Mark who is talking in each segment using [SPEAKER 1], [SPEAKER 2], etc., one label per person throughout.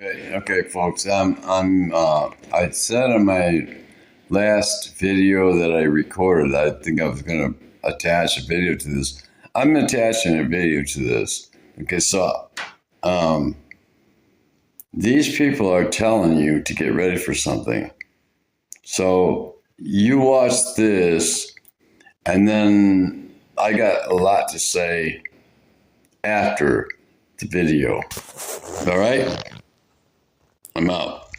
[SPEAKER 1] Okay, folks. I said in my last video that I recorded, I think I was going to attach a video to this. I'm attaching a video to this. Okay, so these people are telling you to get ready for something. So you watch this, and then I got a lot to say after the video. All right? I'm out.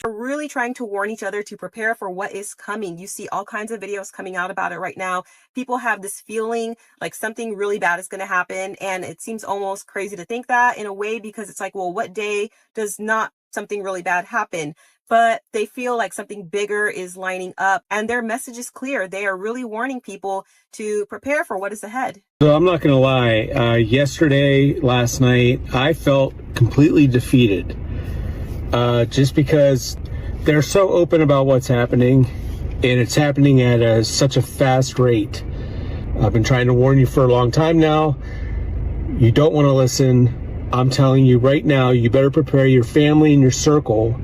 [SPEAKER 2] We're really trying to warn each other to prepare for what is coming. You see all kinds of videos coming out about it right now. People have this feeling like something really bad is going to happen. And it seems almost crazy to think that in a way, because it's like, well, what day does not something really bad happen? But they feel like something bigger is lining up, and their message is clear. They are really warning people to prepare for what is ahead.
[SPEAKER 3] So I'm not going to lie. Yesterday, last night, I felt completely defeated. Just because they're so open about what's happening, and it's happening at such a fast rate. I've been trying to warn you for a long time now. You don't want to listen. I'm telling you right now, you better prepare your family and your circle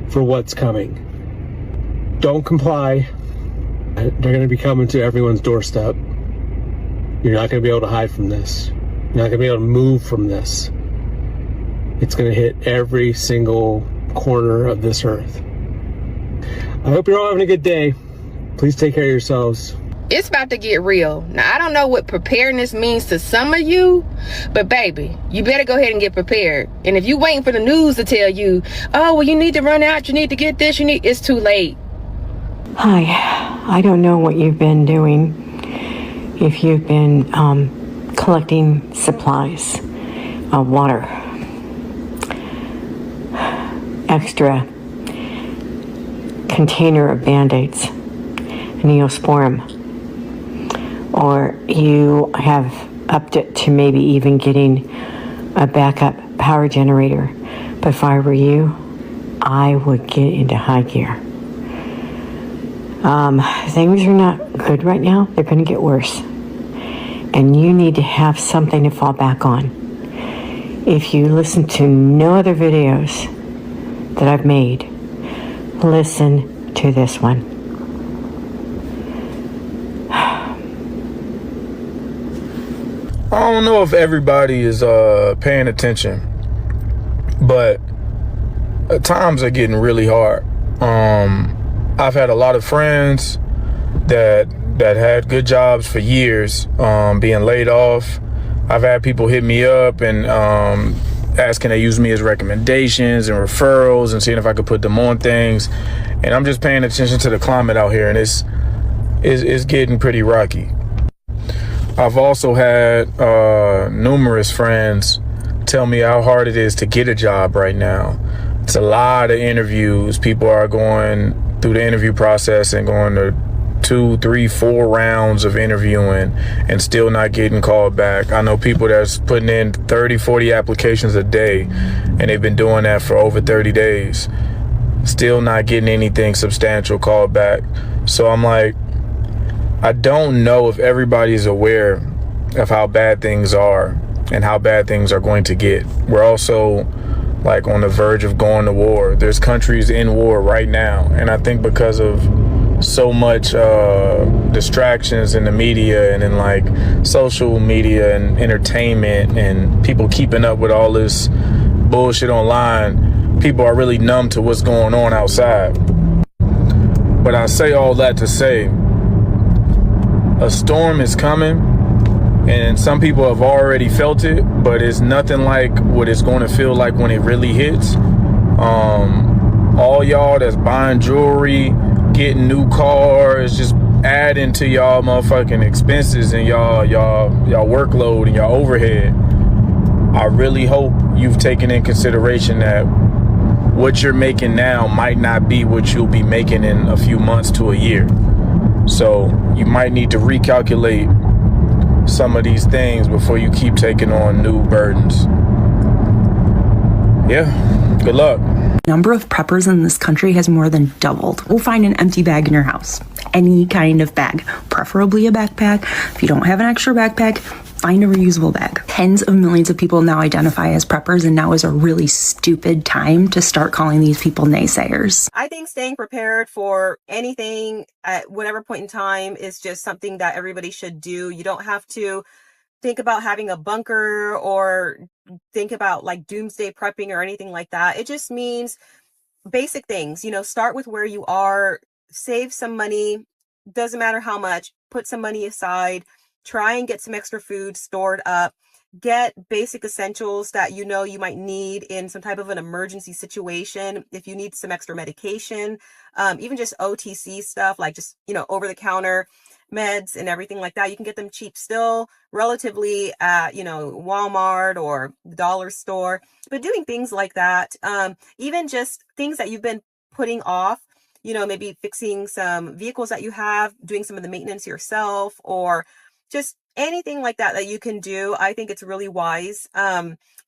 [SPEAKER 3] for what's coming. Don't comply. They're going to be coming to everyone's doorstep. You're not going to be able to hide from this. You're not going to be able to move from this. It's going to hit every single corner of this earth. I hope you're all having a good day. Please take care of yourselves.
[SPEAKER 4] It's about to get real. Now, I don't know what preparedness means to some of you, but baby, you better go ahead and get prepared. And if you waiting for the news to tell you, oh, well, you need to run out, you need to get this, it's too late.
[SPEAKER 5] Hi, I don't know what you've been doing. If you've been collecting supplies, water, extra container of Band-Aids, Neosporin, or you have upped it to maybe even getting a backup power generator. But if I were you, I would get into high gear. Things are not good right now. They're going to get worse. And you need to have something to fall back on. If you listen to no other videos that I've made, listen to this one.
[SPEAKER 6] I don't know if everybody is paying attention, but times are getting really hard. I've had a lot of friends that had good jobs for years being laid off. I've had people hit me up and asking to use me as recommendations and referrals and seeing if I could put them on things. And I'm just paying attention to the climate out here, and it's getting pretty rocky. I've also had numerous friends tell me how hard it is to get a job right now. It's a lot of interviews. People are going through the interview process and going to 2, 3, 4 rounds of interviewing and still not getting called back. I know people that's putting in 30, 40 applications a day, and they've been doing that for over 30 days. Still not getting anything substantial called back. So I'm like, I don't know if everybody's aware of how bad things are and how bad things are going to get. We're also like on the verge of going to war. There's countries in war right now. And I think because of so much distractions in the media and in like social media and entertainment and people keeping up with all this bullshit online, people are really numb to what's going on outside. But I say all that to say, a storm is coming, and some people have already felt it, but it's nothing like what it's going to feel like when it really hits. All y'all that's buying jewelry, getting new cars, just adding to y'all motherfucking expenses and y'all workload and y'all overhead. I really hope you've taken in consideration that what you're making now might not be what you'll be making in a few months to a year. So you might need to recalculate some of these things before you keep taking on new burdens. Yeah, good luck.
[SPEAKER 7] Number of preppers in this country has more than doubled. We'll find an empty bag in your house. any kind of bag, preferably a backpack. If you don't have an extra backpack, find a reusable bag. Tens of millions of people now identify as preppers, and now is a really stupid time to start calling these people naysayers.
[SPEAKER 2] I think staying prepared for anything at whatever point in time is just something that everybody should do. You don't have to think about having a bunker or think about like doomsday prepping or anything like that. It just means basic things, start with where you are, save some money, doesn't matter how much, put some money aside, try and get some extra food stored up, get basic essentials that you might need in some type of an emergency situation. If you need some extra medication, even just OTC stuff, like just, over the counter meds and everything like that, you can get them cheap still, relatively at, Walmart or the dollar store. But doing things like that, even just things that you've been putting off, maybe fixing some vehicles that you have, doing some of the maintenance yourself, or just anything like that you can do. I think it's really wise.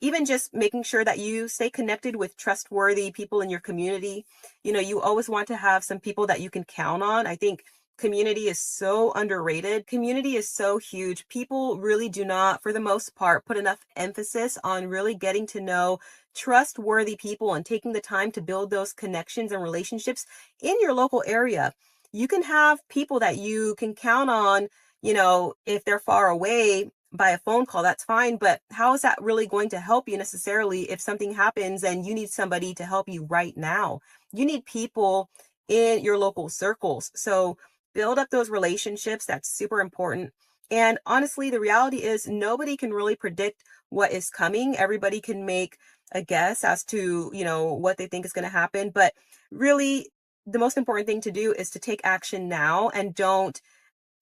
[SPEAKER 2] Even just making sure that you stay connected with trustworthy people in your community. You always want to have some people that you can count on. I think community is so underrated. Community is so huge. People really do not, for the most part, put enough emphasis on really getting to know trustworthy people and taking the time to build those connections and relationships in your local area. You can have people that you can count on, if they're far away by a phone call, that's fine. But how is that really going to help you necessarily if something happens and you need somebody to help you right now? You need people in your local circles. So build up those relationships. That's super important. And honestly, the reality is nobody can really predict what is coming. Everybody can make a guess as to, what they think is going to happen. But really, the most important thing to do is to take action now and don't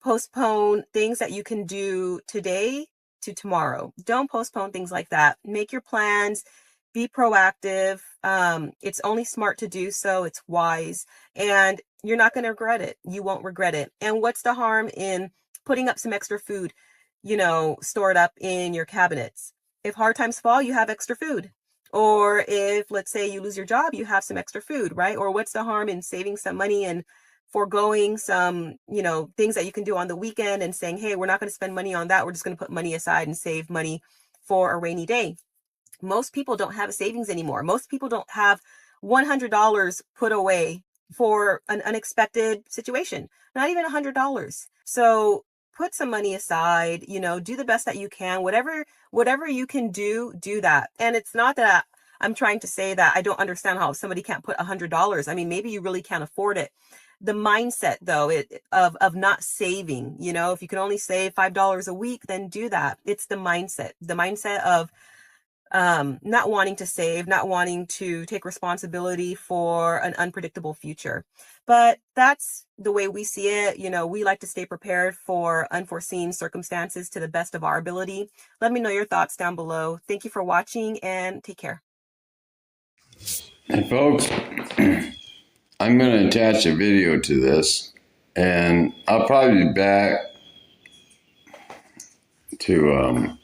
[SPEAKER 2] postpone things that you can do today to tomorrow. Don't postpone things like that. Make your plans, be proactive. It's only smart to do so. It's wise, and you're not going to regret it. You won't regret it. And what's the harm in putting up some extra food, stored up in your cabinets? If hard times fall, you have extra food. Or if, let's say, you lose your job, you have some extra food, right? Or what's the harm in saving some money and foregoing some, things that you can do on the weekend and saying, hey, we're not going to spend money on that. We're just going to put money aside and save money for a rainy day. Most people don't have a savings anymore. Most people don't have $100 put away for an unexpected situation, not even $100. So put some money aside, do the best that you can, whatever you can do that. And it's not that I'm trying to say that I don't understand how somebody can't put $100. I mean, maybe you really can't afford it. The mindset though, of not saving, if you can only save $5 a week, then do that. It's the mindset of not wanting to save, not wanting to take responsibility for an unpredictable future. But that's the way we see it. We like to stay prepared for unforeseen circumstances to the best of our ability. Let me know your thoughts down below. Thank you for watching and take care.
[SPEAKER 1] And folks, I'm going to attach a video to this, and I'll probably be back to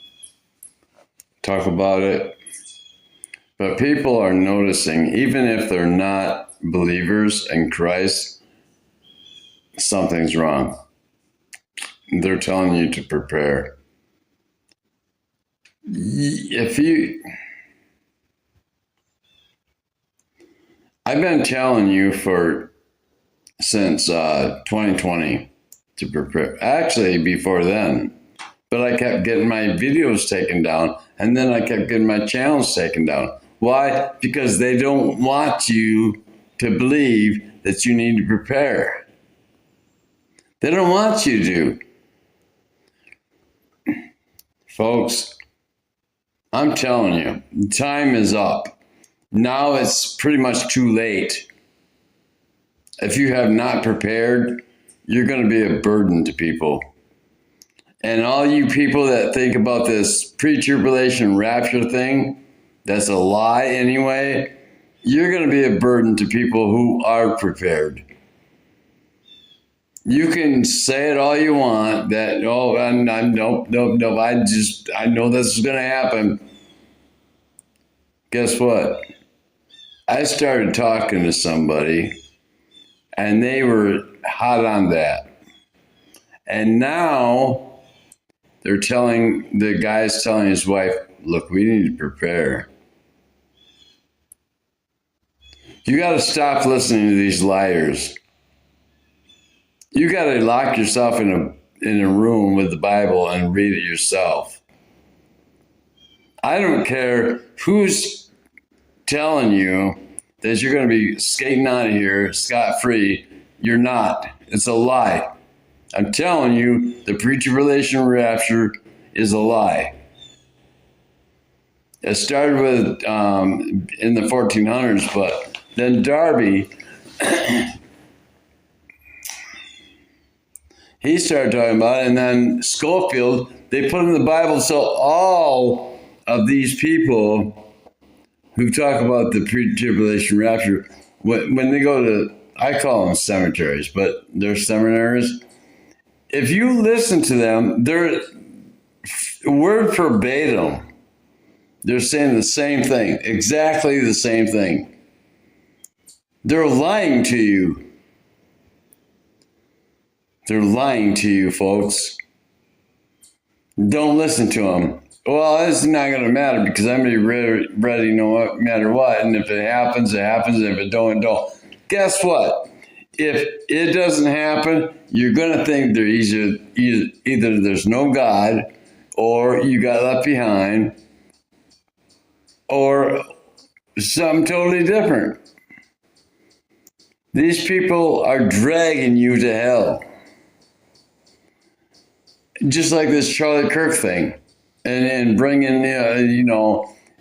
[SPEAKER 1] talk about it. But people are noticing, even if they're not believers in Christ, something's wrong. They're telling you to prepare. I've been telling you since 2020 to prepare. Actually, before then. But I kept getting my videos taken down, and then I kept getting my channels taken down. Why? Because they don't want you to believe that you need to prepare. They don't want you to. Folks, I'm telling you, time is up. Now it's pretty much too late. If you have not prepared, you're going to be a burden to people. And all you people that think about this pre-tribulation rapture thing, that's a lie anyway, you're going to be a burden to people who are prepared. You can say it all you want that, nope, I know this is going to happen. Guess what? I started talking to somebody, and they were hot on that. And now the guy's telling his wife, look, we need to prepare. You got to stop listening to these liars. You got to lock yourself in a room with the Bible and read it yourself. I don't care who's telling you that you're going to be skating out of here scot-free. You're not. It's a lie. I'm telling you, the pre-tribulation rapture is a lie. It started with in the 1400s, but then Darby, he started talking about it, and then Schofield, they put in the Bible so all of these people who talk about the pre-tribulation rapture, when they go to, I call them cemeteries, but they're seminaries. If you listen to them, they're word verbatim. They're saying the same thing, exactly the same thing. They're lying to you. They're lying to you, folks. Don't listen to them. Well, it's not going to matter because I'm going to be ready no matter what. And if it happens, it happens. If it don't, it don't. Guess what? If it doesn't happen, you're going to think there either there's no God, or you got left behind, or something totally different. These people are dragging you to hell. Just like this Charlie Kirk thing. And bringing,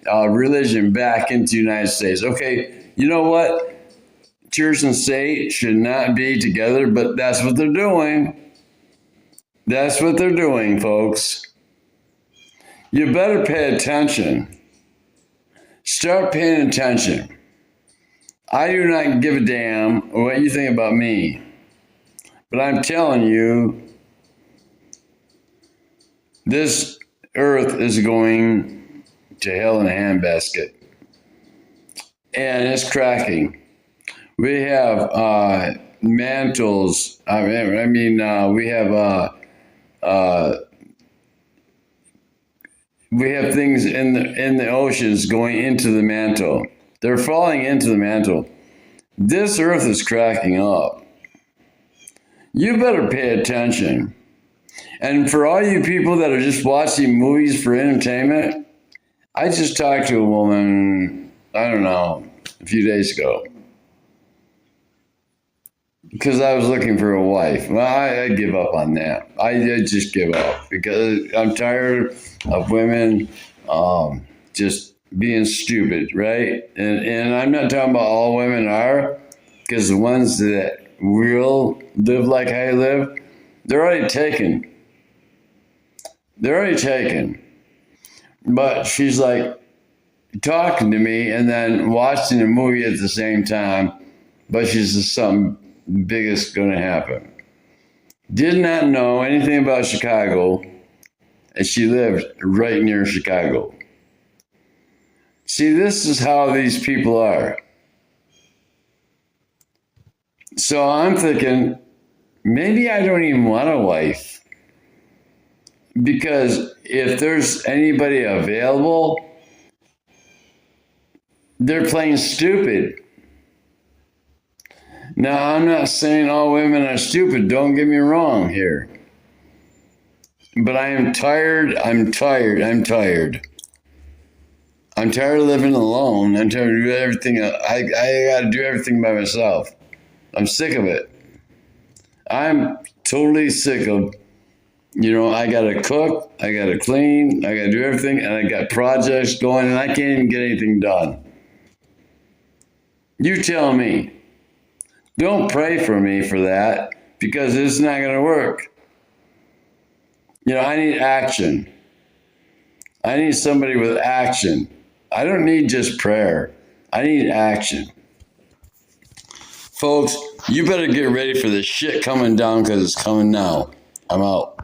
[SPEAKER 1] religion back into the United States. Okay, you know what? Church and state should not be together, but that's what they're doing. That's what they're doing, folks. You better pay attention. Start paying attention. I do not give a damn what you think about me. But I'm telling you, this earth is going to hell in a handbasket. And it's cracking. We have mantles. We have things in the oceans going into the mantle. They're falling into the mantle. This earth is cracking up. You better pay attention. And for all you people that are just watching movies for entertainment, I just talked to a woman, I don't know, a few days ago. Because I was looking for a wife. Well, I give up on that. I just give up because I'm tired of women just being stupid, right? And I'm not talking about all women are, because the ones that will live like I live, they're already taken. They're already taken. But she's like talking to me and then watching a movie at the same time, but she's just something big is going to happen. Did not know anything about Chicago, and she lived right near Chicago. See, this is how these people are. So I'm thinking, maybe I don't even want a wife. Because if there's anybody available, they're playing stupid. Now, I'm not saying all women are stupid. Don't get me wrong here. But I am tired. I'm tired of living alone. I'm tired of doing everything. I got to do everything by myself. I'm sick of it. I'm totally sick of, I got to cook, I got to clean, I got to do everything, and I got projects going, and I can't even get anything done. You tell me. Don't pray for me for that, because it's not going to work. I need action. I need somebody with action. I don't need just prayer. I need action. Folks, you better get ready for this shit coming down, because it's coming now. I'm out.